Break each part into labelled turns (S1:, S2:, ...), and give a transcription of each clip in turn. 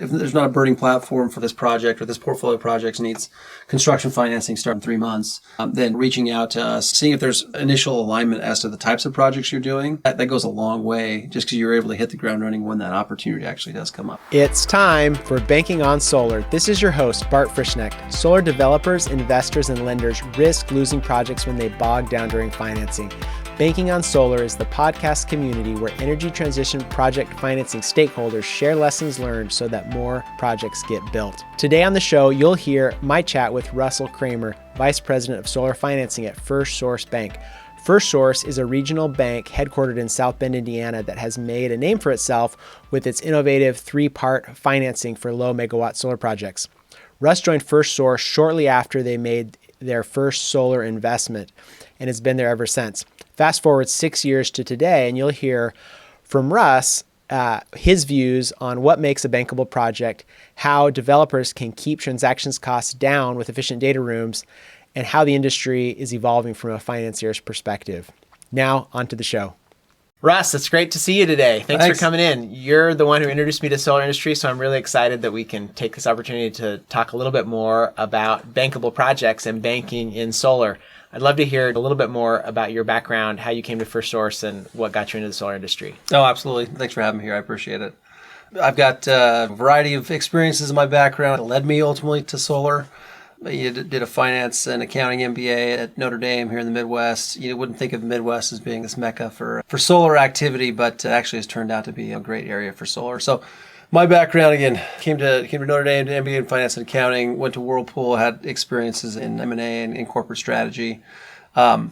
S1: If there's not a burning platform for this project or this portfolio of projects needs construction financing starting in 3 months, then reaching out to us, seeing if there's initial alignment as to the types of projects you're doing, that goes a long way just because you're able to hit the ground running when that opportunity actually does come up.
S2: It's time for Banking on Solar. This is your host, Bart Frischknecht. Solar developers, investors, and lenders risk losing projects when they bog down during financing. Banking on Solar is the podcast community where energy transition project financing stakeholders share lessons learned so that more projects get built. Today on the show, you'll hear my chat with Russell Cramer, Vice President of Solar Financing at First Source Bank. First Source is a regional bank headquartered in South Bend, Indiana that has made a name for itself with its innovative 3-part financing for low megawatt solar projects. Russ joined First Source shortly after they made their first solar investment and has been there ever since. Fast forward 6 years to today, and you'll hear from Russ his views on what makes a bankable project, how developers can keep transactions costs down with efficient data rooms, and how the industry is evolving from a financier's perspective. Now, on to the show. Russ, it's great to see you today. Thanks for coming in. You're the one who introduced me to solar industry, so I'm really excited that we can take this opportunity to talk a little bit more about bankable projects and banking in solar. I'd love to hear a little bit more about your background, how you came to First Source, and what got you into the solar industry.
S1: Oh, absolutely. Thanks for having me here. I appreciate it. I've got a variety of experiences in my background that led me ultimately to solar. You did a finance and accounting MBA at Notre Dame here in the Midwest. You wouldn't think of the Midwest as being this mecca for solar activity, but actually has turned out to be a great area for solar. So my background, again, came to Notre Dame, did MBA in finance and accounting, went to Whirlpool, had experiences in M&A and in corporate strategy. That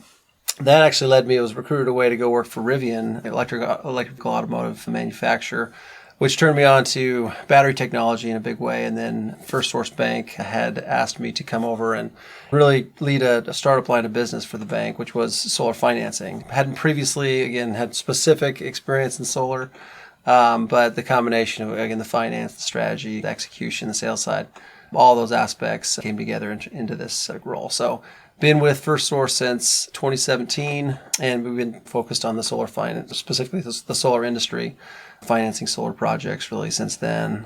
S1: actually led me, I was recruited away to go work for Rivian, electrical automotive manufacturer, which turned me on to battery technology in a big way. And then First Source Bank had asked me to come over and really lead a startup line of business for the bank, which was solar financing. Hadn't previously, again, had specific experience in solar, but the combination of, again, the finance, the strategy, the execution, the sales side, all those aspects came together into this role. So been with First Source since 2017, and we've been focused on the solar finance, specifically the solar industry, financing solar projects really since then.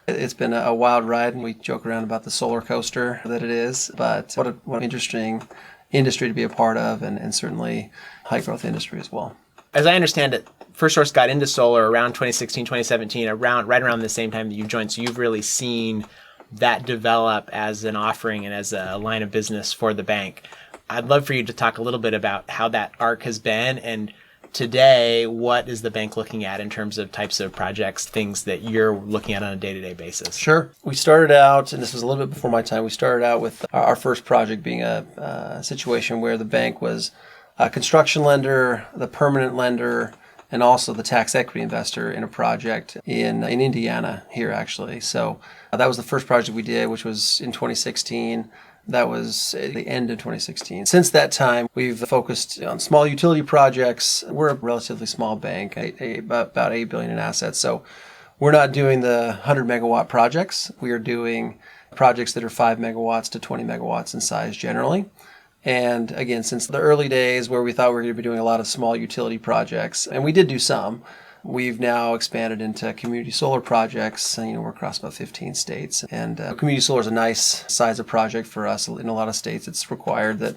S1: It's been a wild ride, and we joke around about the solar coaster that it is, but what an interesting industry to be a part of, and certainly high growth industry as well.
S2: As I understand it, First Source got into solar around 2016, 2017, right around the same time that you joined. So you've really seen that develop as an offering and as a line of business for the bank. I'd love for you to talk a little bit about how that arc has been, and today, what is the bank looking at in terms of types of projects, things that you're looking at on a day-to-day basis?
S1: Sure. We started out, and this was a little bit before my time, we started out with our first project being a situation where the bank was a construction lender, the permanent lender, and also the tax equity investor in a project in Indiana here, actually. So that was the first project we did, which was in 2016. That was the end of 2016. Since that time, we've focused on small utility projects. We're a relatively small bank, about $8 billion in assets. So we're not doing the 100 megawatt projects. We are doing projects that are 5 megawatts to 20 megawatts in size generally. And again, since the early days where we thought we were going to be doing a lot of small utility projects, and we did do some, we've now expanded into community solar projects. We're across about 15 states. And community solar is a nice size of project for us. In a lot of states, it's required that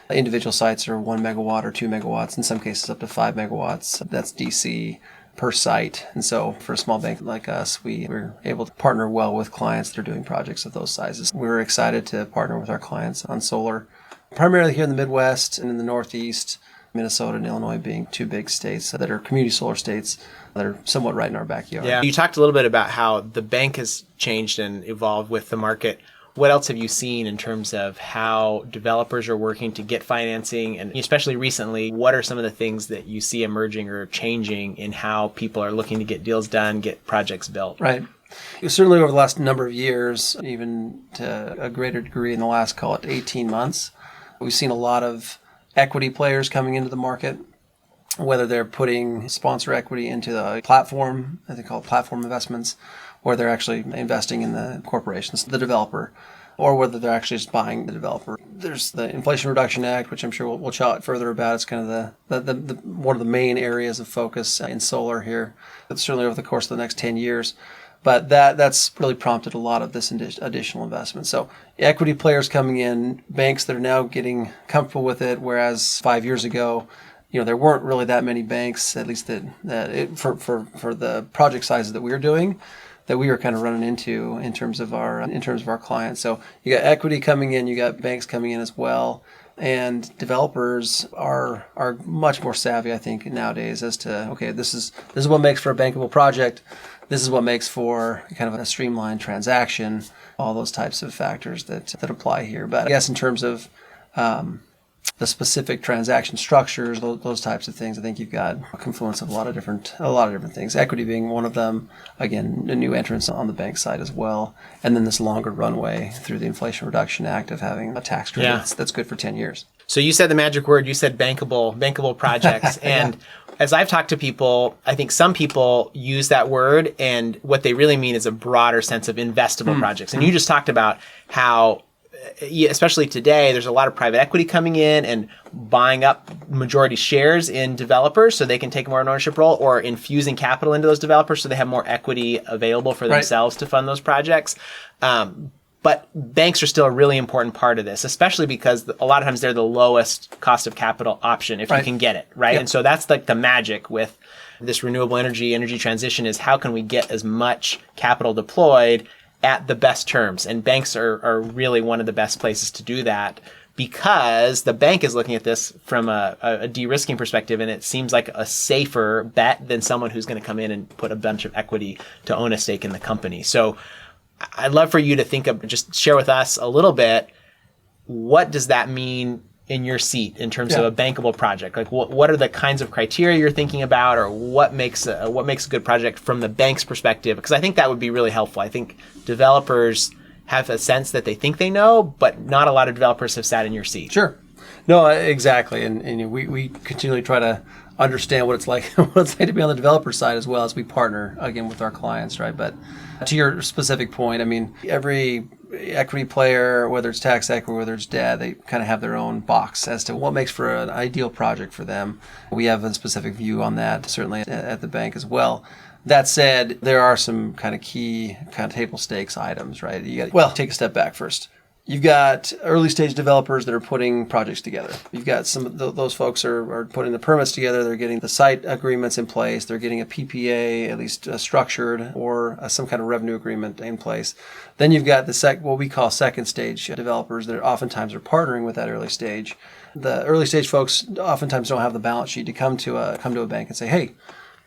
S1: individual sites are 1 megawatt or 2 megawatts, in some cases up to 5 megawatts. That's DC per site. And so for a small bank like us, we're able to partner well with clients that are doing projects of those sizes. We're excited to partner with our clients on solar, primarily here in the Midwest and in the Northeast, Minnesota and Illinois being 2 big states that are community solar states that are somewhat right in our backyard.
S2: Yeah. You talked a little bit about how the bank has changed and evolved with the market. What else have you seen in terms of how developers are working to get financing? And especially recently, what are some of the things that you see emerging or changing in how people are looking to get deals done, get projects built?
S1: Right. Certainly over the last number of years, even to a greater degree in the last, call it 18 months, we've seen a lot of equity players coming into the market, whether they're putting sponsor equity into the platform, I think called platform investments, or they're actually investing in the corporations, the developer, or whether they're actually just buying the developer. There's the Inflation Reduction Act, which I'm sure we'll chat further about. It's kind of the one of the main areas of focus in solar here, certainly over the course of the next 10 years. But that's really prompted a lot of this additional investment. So equity players coming in, banks that are now getting comfortable with it, whereas 5 years ago, there weren't really that many banks, at least for the project sizes that we were doing, that we were kind of running into in terms of our clients. So you got equity coming in, you got banks coming in as well. And developers are much more savvy, I think, nowadays as to, okay, this is what makes for a bankable project. This is what makes for kind of a streamlined transaction, all those types of factors that apply here. But I guess in terms of the specific transaction structures, those types of things, I think you've got a confluence of a lot of different things. Equity being one of them. Again, a new entrance on the bank side as well, and then this longer runway through the Inflation Reduction Act of having a tax credit that's good for 10 years.
S2: So you said the magic word. You said bankable projects, and as I've talked to people, I think some people use that word, and what they really mean is a broader sense of investable projects. And you just talked about how, especially today, there's a lot of private equity coming in and buying up majority shares in developers so they can take more of an ownership role, or infusing capital into those developers so they have more equity available for themselves to fund those projects. But banks are still a really important part of this, especially because a lot of times they're the lowest cost of capital option if you can get it, right?
S1: Yep.
S2: And so that's like the magic with this renewable energy transition, is how can we get as much capital deployed at the best terms? And banks are really one of the best places to do that, because the bank is looking at this from a de-risking perspective, and it seems like a safer bet than someone who's going to come in and put a bunch of equity to own a stake in the company. So I'd love for you to just share with us a little bit, what does that mean in your seat in terms of a bankable project? Like what are the kinds of criteria you're thinking about, or what makes a good project from the bank's perspective? Because I think that would be really helpful. I think developers have a sense that they think they know, but not a lot of developers have sat in your seat.
S1: Sure. No, exactly. And we continually try to understand what it's like to be on the developer side as well, as we partner again with our clients, right? But to your specific point, I mean, every equity player, whether it's tax equity, whether it's debt, they kind of have their own box as to what makes for an ideal project for them. We have a specific view on that, certainly at the bank as well. That said, there are some kind of key kind of table stakes items, right? You got to take a step back first. You've got early stage developers that are putting projects together. You've got some of those folks are putting the permits together. They're getting the site agreements in place. They're getting a PPA, at least structured, or some kind of revenue agreement in place. Then you've got what we call second stage developers that oftentimes are partnering with that early stage. The early stage folks oftentimes don't have the balance sheet to come to a bank and say, hey,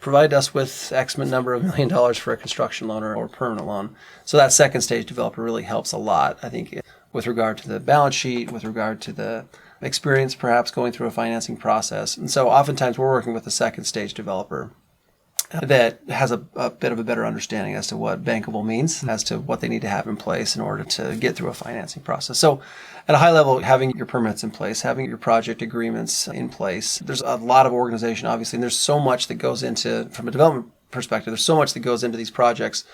S1: provide us with X number of $1 million for a construction loan or permanent loan. So that second stage developer really helps a lot, I think, with regard to the balance sheet, with regard to the experience perhaps going through a financing process. And so oftentimes we're working with a second stage developer that has a bit of a better understanding as to what bankable means, as to what they need to have in place in order to get through a financing process. So at a high level, having your permits in place, having your project agreements in place, there's a lot of organization, obviously, and there's so much that goes into, from a development perspective, there's so much that goes into these projects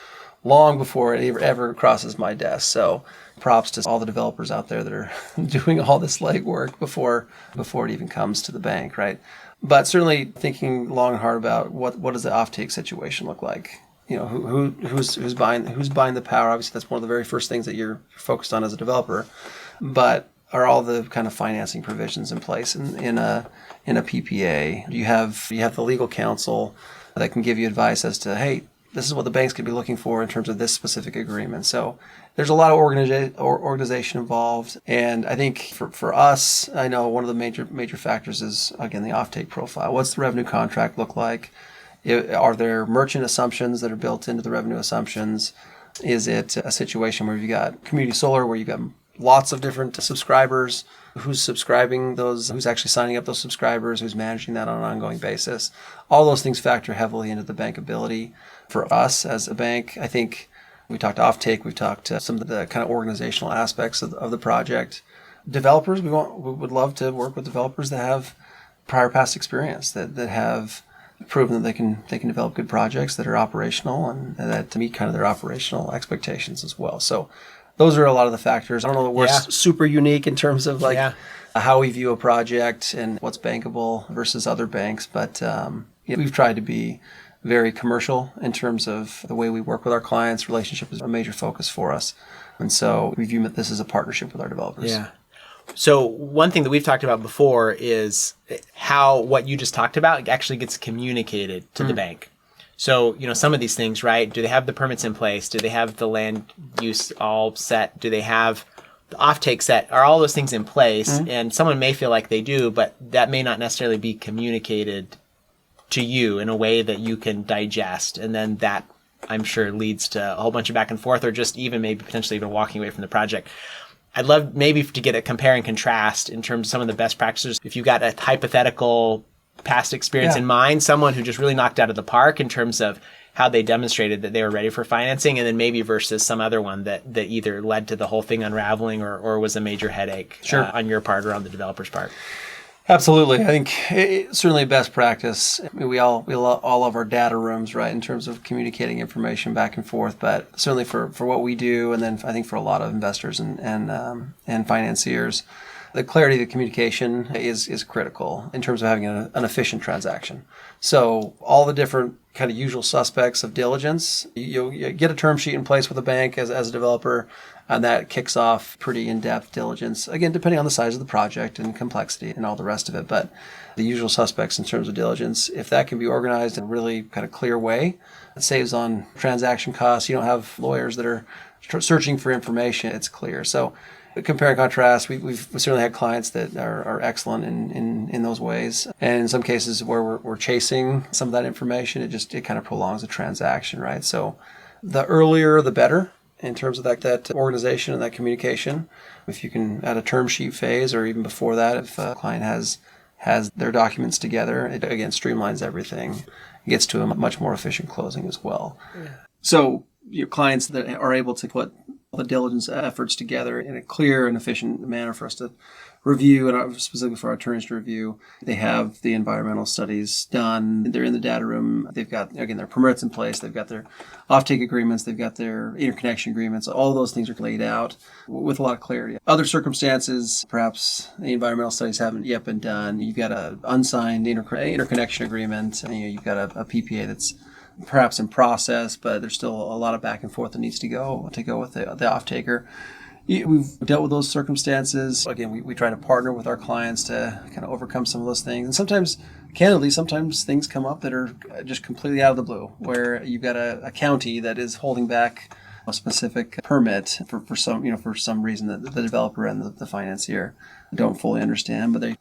S1: long before it ever crosses my desk. So props to all the developers out there that are doing all this legwork before it even comes to the bank, right? But certainly thinking long and hard about what does the offtake situation look like? Who's buying the power? Obviously, that's one of the very first things that you're focused on as a developer. But are all the kind of financing provisions in place in a PPA? Do you have the legal counsel that can give you advice as to, hey, this is what the banks could be looking for in terms of this specific agreement? So there's a lot of organization involved. And I think for us, I know one of the major factors is, again, the offtake profile. What's the revenue contract look like? Are there merchant assumptions that are built into the revenue assumptions? Is it a situation where you've got community solar, where you've got lots of different subscribers? Who's subscribing those? Who's actually signing up those subscribers? Who's managing that on an ongoing basis? All those things factor heavily into the bankability. For us as a bank, I think we talked offtake, we've talked some of the kind of organizational aspects of the project. Developers, we would love to work with developers that have prior past experience, that have proven that they can develop good projects that are operational and that meet kind of their operational expectations as well. So those are a lot of the factors. I don't know that we're super unique in terms of how we view a project and what's bankable versus other banks, but we've tried to be very commercial in terms of the way we work with our clients. Relationship is a major focus for us. And so we view this as a partnership with our developers.
S2: Yeah. So one thing that we've talked about before is how what you just talked about actually gets communicated to the bank. So, some of these things, right? Do they have the permits in place? Do they have the land use all set? Do they have the offtake set? Are all those things in place? And someone may feel like they do, but that may not necessarily be communicated to you in a way that you can digest. And then that, I'm sure, leads to a whole bunch of back and forth, or just even maybe potentially even walking away from the project. I'd love maybe to get a compare and contrast in terms of some of the best practices. If you've got a hypothetical past experience in mind, someone who just really knocked out of the park in terms of how they demonstrated that they were ready for financing, and then maybe versus some other one that either led to the whole thing unraveling or was a major headache on your part or on the developer's part.
S1: Absolutely. I think it's certainly best practice. I mean, we all have our data rooms, right, in terms of communicating information back and forth. But certainly for what we do, and then I think for a lot of investors and financiers, the clarity of the communication is critical in terms of having an efficient transaction. So all the different kind of usual suspects of diligence, you get a term sheet in place with a bank as a developer, and that kicks off pretty in-depth diligence, again, depending on the size of the project and complexity and all the rest of it. But the usual suspects in terms of diligence, if that can be organized in a really kind of clear way, it saves on transaction costs. You don't have lawyers that are searching for information. It's clear. So compare and contrast, we've certainly had clients that are excellent in those ways. And in some cases where we're chasing some of that information, it kind of prolongs the transaction, right? So the earlier, the better in terms of that organization and that communication. If you can, at a term sheet phase or even before that, if a client has their documents together, it again streamlines everything. It gets to a much more efficient closing as well. Yeah. So your clients that are able to put all the diligence efforts together in a clear and efficient manner for us to review, and specifically for our attorneys to review, they have the environmental studies done. They're in the data room. They've got, again, their permits in place. They've got their offtake agreements. They've got their interconnection agreements. All those things are laid out with a lot of clarity. Other circumstances, perhaps the environmental studies haven't yet been done. You've got an unsigned interconnection agreement. And, you've got a PPA that's perhaps in process, but there's still a lot of back and forth that needs to go with the off-taker. We've dealt with those circumstances. Again, we try to partner with our clients to kind of overcome some of those things. And sometimes, candidly, things come up that are just completely out of the blue, where you've got a county that is holding back a specific permit for some reason that the developer and the financier don't fully understand. But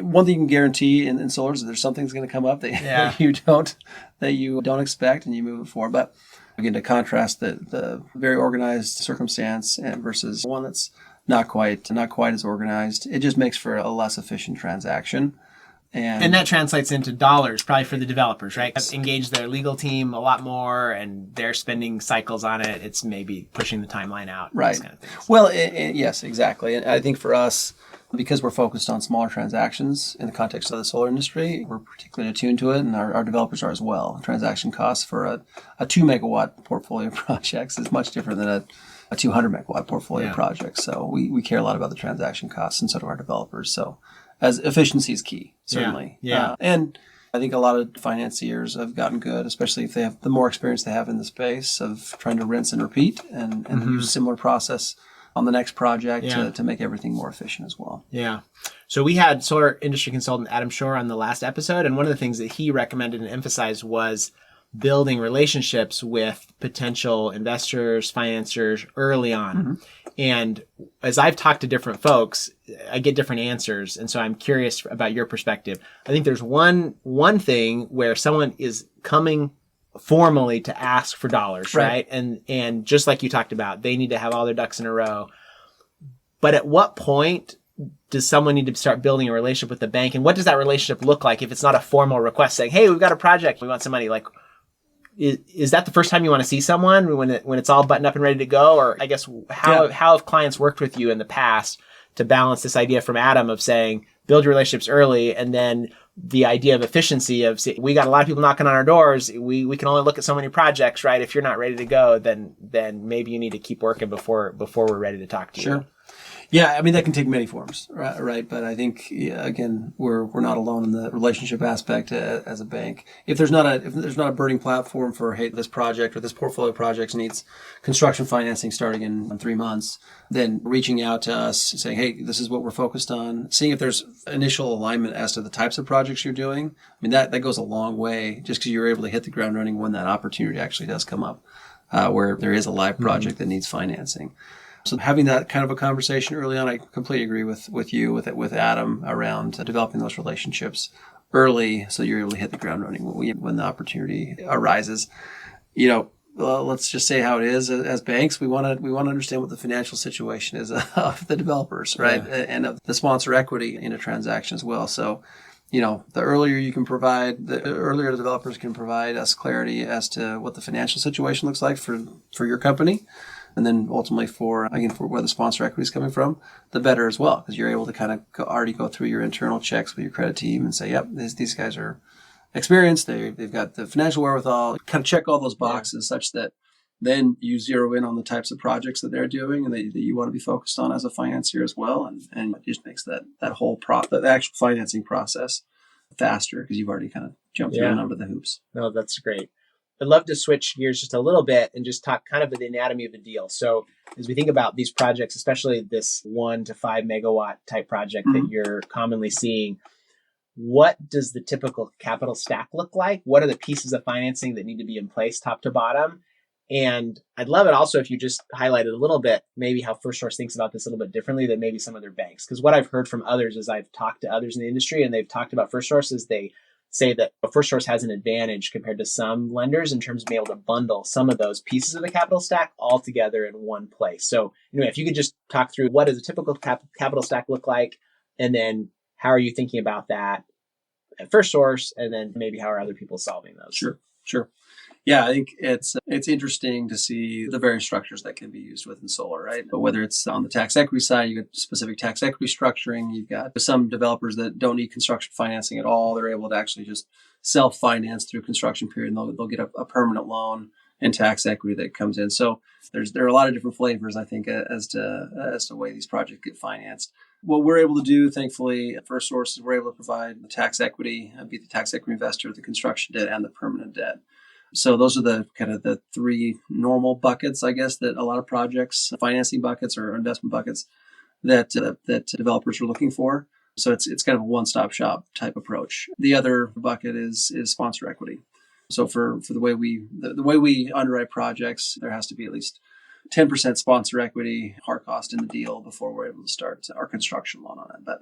S1: one thing you can guarantee in solar is that there's something's going to come up that you don't expect, and you move it forward. But again, to contrast the very organized circumstance and versus one that's not quite as organized, it just makes for a less efficient transaction. And
S2: that translates into dollars, probably for the developers, right? Engage their legal team a lot more, and they're spending cycles on it. It's maybe pushing the timeline out.
S1: Right. Kind of things. Well, yes, exactly. And I think for us, because we're focused on smaller transactions in the context of the solar industry, we're particularly attuned to it, and our developers are as well. Transaction costs for a 2 megawatt portfolio of projects is much different than a 200 megawatt portfolio project. So we care a lot about the transaction costs, and so do our developers. So as efficiency is key, certainly.
S2: Yeah.
S1: And I think a lot of financiers have gotten good, especially if they have the more experience they have in the space of trying to rinse and repeat and use a similar process on the next project to make everything more efficient as well.
S2: Yeah. So we had solar industry consultant Adam Shore on the last episode, and one of the things that he recommended and emphasized was building relationships with potential investors, financiers early on. Mm-hmm. And as I've talked to different folks, I get different answers. And so I'm curious about your perspective. I think there's one thing where someone is coming formally to ask for dollars, right? And just like you talked about, they need to have all their ducks in a row. But at what point does someone need to start building a relationship with the bank? And what does that relationship look like if it's not a formal request saying, hey, we've got a project, we want some money? Like, is that the first time you want to see someone when it's all buttoned up and ready to go? Or I guess how have clients worked with you in the past to balance this idea from Adam of saying, build your relationships early, and then the idea of efficiency of, see, we got a lot of people knocking on our doors. We can only look at so many projects, right? If you're not ready to go, then maybe you need to keep working before we're ready to talk to you.
S1: Sure. Yeah, I mean that can take many forms, right? But I think again, we're not alone in the relationship aspect as a bank. If there's not a burning platform for hey, this project or this portfolio of projects needs construction financing starting in 3 months, then reaching out to us saying, hey, this is what we're focused on, seeing if there's initial alignment as to the types of projects you're doing. I mean that goes a long way just because you're able to hit the ground running when that opportunity actually does come up, where there is a live project that needs financing. So having that kind of a conversation early on, I completely agree with you, with Adam around developing those relationships early so you're able to hit the ground running when the opportunity arises. Let's just say how it is as banks. We want to understand what the financial situation is of the developers, right? Yeah. And of the sponsor equity in a transaction as well. So, the earlier you can provide, the earlier the developers can provide us clarity as to what the financial situation looks like for your company. And then ultimately for where the sponsor equity is coming from, the better as well, because you're able to kind of already go through your internal checks with your credit team and say, yep, these guys are experienced. They've got the financial wherewithal, kind of check all those boxes such that then you zero in on the types of projects that they're doing and that you want to be focused on as a financier as well. And it just makes that whole the actual financing process faster because you've already kind of jumped through a number of the hoops.
S2: No, that's great. I'd love to switch gears just a little bit and just talk kind of the anatomy of a deal. So as we think about these projects, especially this 1 to 5 megawatt type project that you're commonly seeing, what does the typical capital stack look like? What are the pieces of financing that need to be in place top to bottom? And I'd love it also if you just highlighted a little bit, maybe how First Source thinks about this a little bit differently than maybe some other banks. Because what I've heard from others is I've talked to others in the industry and they've talked about First Source is they say that First Source has an advantage compared to some lenders in terms of being able to bundle some of those pieces of the capital stack all together in one place. So anyway, if you could just talk through what does a typical capital stack look like, and then how are you thinking about that at First Source, and then maybe how are other people solving those?
S1: Sure. Yeah, I think it's interesting to see the various structures that can be used within solar, right? But whether it's on the tax equity side, you got specific tax equity structuring. You've got some developers that don't need construction financing at all. They're able to actually just self-finance through construction period, and they'll get a permanent loan and tax equity that comes in. So there are a lot of different flavors, I think, as to the way these projects get financed. What we're able to do, thankfully, at First Source is we're able to provide the tax equity, be the tax equity investor, the construction debt, and the permanent debt. So those are the kind of the 3 normal buckets, I guess, that a lot of projects, financing buckets or investment buckets that developers are looking for. So it's kind of a one-stop shop type approach. The other bucket is sponsor equity. So for the way we underwrite projects, there has to be at least 10% sponsor equity, hard cost in the deal before we're able to start our construction loan on it. But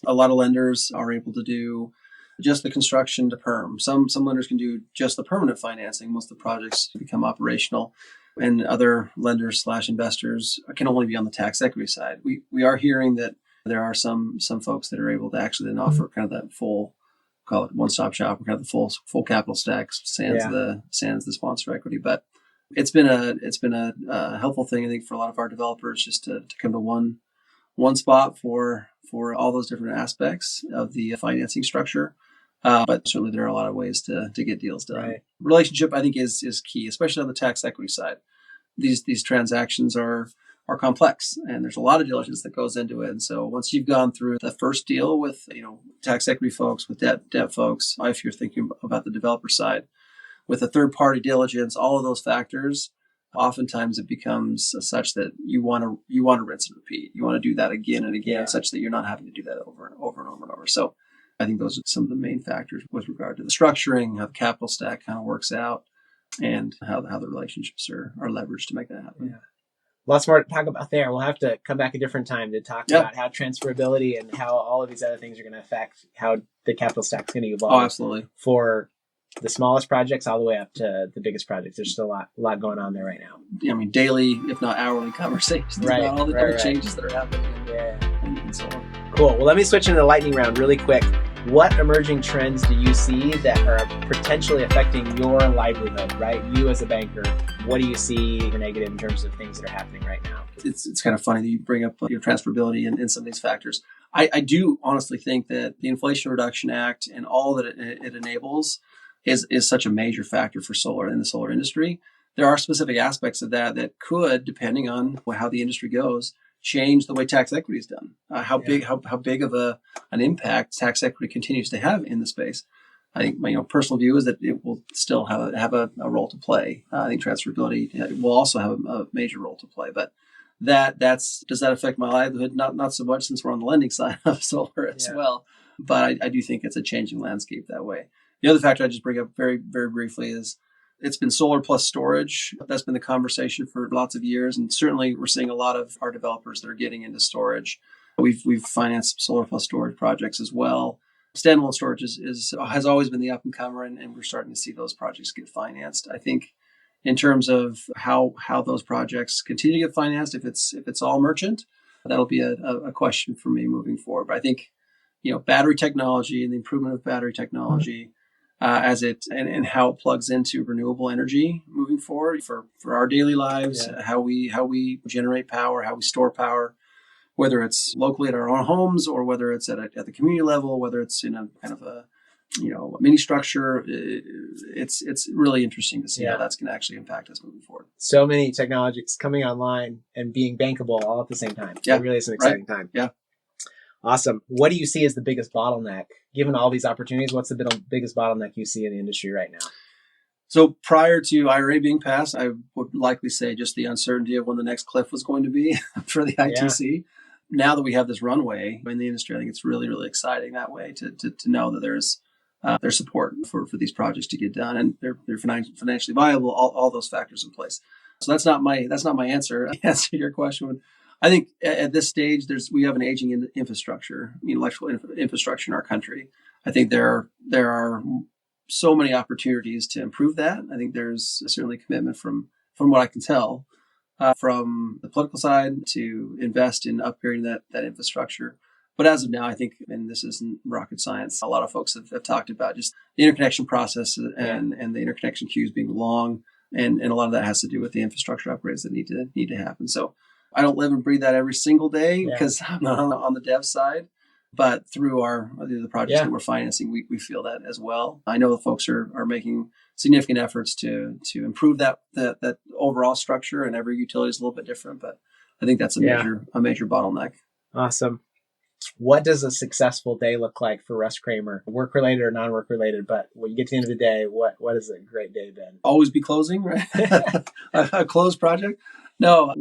S1: a lot of lenders are able to do just the construction to perm. Some lenders can do just the permanent financing once the projects become operational, and other lenders / investors can only be on the tax equity side. We are hearing that there are some folks that are able to actually then offer kind of that full, call it one-stop shop, or kind of the full capital stack sans the sponsor equity. But it's been a helpful thing, I think, for a lot of our developers just to come to one spot for all those different aspects of the financing structure. But certainly there are a lot of ways to get deals done. Right. Relationship, I think, is key, especially on the tax equity side. These transactions are complex, and there's a lot of diligence that goes into it. And so once you've gone through the first deal with tax equity folks, with debt folks, if you're thinking about the developer side, with a third party diligence, all of those factors, oftentimes it becomes such that you want to rinse and repeat. You want to do that again and again, such that you're not having to do that over and over and over and over. So I think those are some of the main factors with regard to the structuring, how the capital stack kind of works out, and how the relationships are leveraged to make that happen.
S2: Yeah. Lots more to talk about there. We'll have to come back a different time to talk about how transferability and how all of these other things are going to affect how the capital stack is going to evolve.
S1: Oh, absolutely.
S2: For the smallest projects all the way up to the biggest projects. There's still a lot going on there right now.
S1: I mean, daily, if not hourly conversations about all the changes that are happening and so on.
S2: Cool. Well, let me switch into the lightning round really quick. What emerging trends do you see that are potentially affecting your livelihood, right? You as a banker, what do you see negative in terms of things that are happening right now?
S1: It's kind of funny that you bring up transferability and some of these factors. I do honestly think that the Inflation Reduction Act and all that it enables is such a major factor for solar in the solar industry. There are specific aspects of that could, depending on how the industry goes, change the way tax equity is done. How big of an impact tax equity continues to have in the space. I think my personal view is that it will still have a role to play. I think transferability will also have a major role to play. But does that affect my livelihood? Not so much, since we're on the lending side of solar as well. But I do think it's a changing landscape that way. The other factor I just bring up very, very briefly is it's been solar plus storage. That's been the conversation for lots of years. And certainly we're seeing a lot of our developers that are getting into storage. We've financed solar plus storage projects as well. Standalone storage has always been the up and comer, and we're starting to see those projects get financed. I think in terms of how those projects continue to get financed, if it's all merchant, that'll be a question for me moving forward. But I think, battery technology and the improvement of battery technology and how it plugs into renewable energy moving forward for our daily lives, how we generate power, how we store power, whether it's locally at our own homes or whether it's at the community level, whether it's in a kind of a mini structure. It's really interesting to see how that's going to actually impact us moving forward.
S2: So many technologies coming online and being bankable all at the same time.
S1: Yeah,
S2: it really is an exciting time.
S1: Yeah.
S2: Awesome. What do you see as the biggest bottleneck? Given all these opportunities, what's the biggest bottleneck you see in the industry right now?
S1: So prior to IRA being passed, I would likely say just the uncertainty of when the next cliff was going to be for the ITC. Yeah. Now that we have this runway in the industry, I think it's really, really exciting that way to know that there's support for these projects to get done, and they're financially viable. All those factors in place. So that's not my answer. To answer your question, I think at this stage we have an aging infrastructure, electrical infrastructure in our country. I think there are so many opportunities to improve that. I think there's certainly commitment from what I can tell. From the political side to invest in upgrading that infrastructure. But as of now, I think, and this isn't rocket science, a lot of folks have talked about just the interconnection process and the interconnection queues being long. And a lot of that has to do with the infrastructure upgrades that need to happen. So I don't live and breathe that every single day because I'm not on the dev side. But through the projects that we're financing, we feel that as well. I know the folks are making significant efforts to improve that overall structure, and every utility is a little bit different. But I think that's a major bottleneck.
S2: Awesome. What does a successful day look like for Russ Cramer? Work related or non-work related? But when you get to the end of the day, what is a great day been?
S1: Always be closing, right? A closed project. No,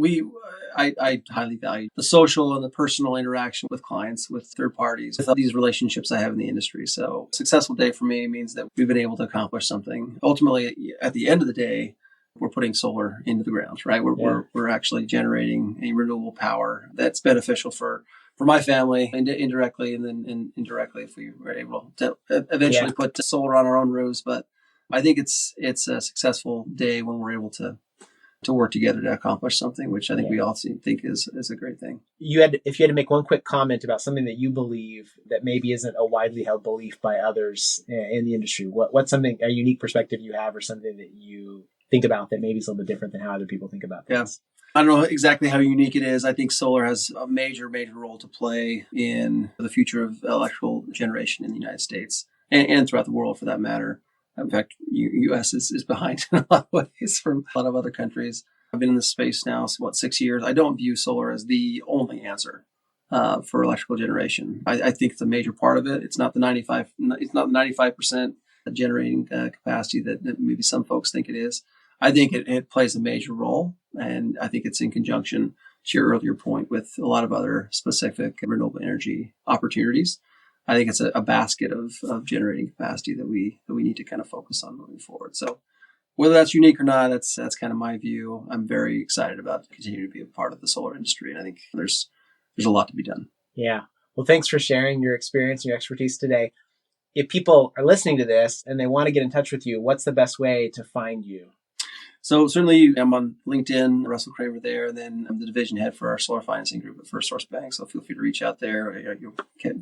S1: I highly value the social and the personal interaction with clients, with third parties, with these relationships I have in the industry. So a successful day for me means that we've been able to accomplish something. Ultimately, at the end of the day, we're putting solar into the ground, right? We're actually generating a renewable power that's beneficial for my family indirectly, and then indirectly if we were able to eventually put solar on our own roofs. But I think it's a successful day when we're able to work together to accomplish something, which I think we all think is a great thing.
S2: If you had to make one quick comment about something that you believe that maybe isn't a widely held belief by others in the industry, what's a unique perspective you have, or something that you think about that maybe is a little bit different than how other people think about things?
S1: Yeah. I don't know exactly how unique it is. I think solar has a major role to play in the future of electrical generation in the United States and throughout the world for that matter. In fact, U.S. is behind in a lot of ways from a lot of other countries. I've been in this space now, 6 years. I don't view solar as the only answer for electrical generation. I think it's a major part of it. It's not the 95. It's not the 95% generating capacity that maybe some folks think it is. I think it plays a major role, and I think it's in conjunction to your earlier point with a lot of other specific renewable energy opportunities. I think it's a basket of generating capacity that we need to kind of focus on moving forward. So whether that's unique or not, that's kind of my view. I'm very excited about continuing to be a part of the solar industry, and I think there's a lot to be done.
S2: Yeah. Well, thanks for sharing your experience and your expertise today. If people are listening to this and they want to get in touch with you, what's the best way to find you?
S1: So certainly I'm on LinkedIn, Russell Cramer there, and then I'm the division head for our solar financing group at First Source Bank. So feel free to reach out there. You'll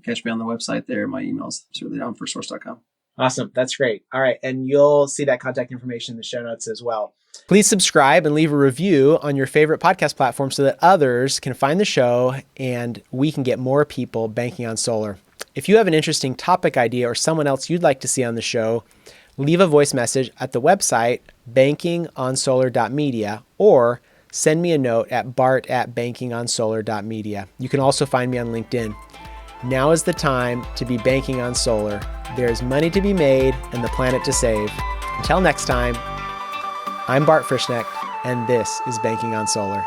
S1: catch me on the website there. My email's certainly on firstsource.com.
S2: Awesome. That's great. All right. And you'll see that contact information in the show notes as well. Please subscribe and leave a review on your favorite podcast platform so that others can find the show and we can get more people banking on solar. If you have an interesting topic idea or someone else you'd like to see on the show, leave a voice message at the website bankingonsolar.media or send me a note at bart@bankingonsolar.media. You can also find me on LinkedIn. Now is the time to be banking on solar. There's money to be made and the planet to save. Until next time, I'm Bart Frischknecht, and this is Banking on Solar.